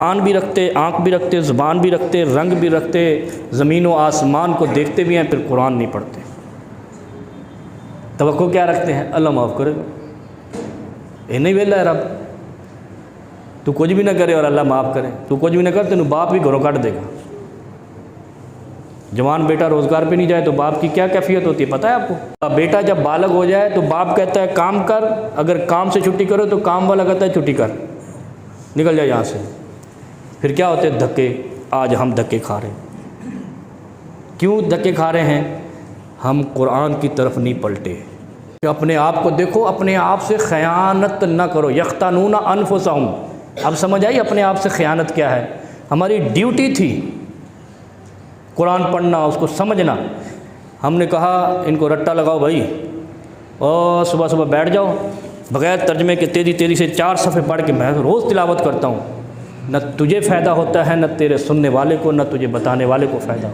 कान भी रखते, आँख भी रखते, ज़ुबान भी रखते, रंग भी रखते, ज़मीन व आसमान को देखते भी हैं, फिर कुरान नहीं पढ़ते। तवक्को क्या रखते हैं? अल्लाह माफ़ करेगा, ये नहीं वेला है रब, तू कुछ भी ना करे और अल्लाह माफ़ करे। तू कुछ भी ना कर, तेन बाप भी घरों काट देगा। जवान बेटा रोज़गार पे नहीं जाए तो बाप की क्या कैफियत होती है पता है आपको? बेटा जब बालग हो जाए तो बाप कहता है काम कर, अगर काम से छुट्टी करो तो काम वाला कहता है छुट्टी कर, निकल जाए यहाँ से। फिर क्या होते हैं? धक्के। आज हम धक्के खा रहे हैं। क्यों धक्के खा रहे हैं? हम कुरान की तरफ नहीं पलटे। अपने आप को देखो, अपने आप से ख़यानत ना करो। यख्तानूना अनफुसहुम। अब समझ आई अपने आप से ख़यानत क्या है? हमारी ड्यूटी थी कुरान पढ़ना, उसको समझना। हमने कहा इनको रट्टा लगाओ भाई, और सुबह सुबह बैठ जाओ बग़ैर तर्जमे के तेज़ी तेज़ी से 4 सफ़े पढ़ के मैं रोज़ तिलावत करता हूँ। न तुझे फ़ायदा होता है, न तेरे सुनने वाले को, न तुझे बताने वाले को फ़ायदा।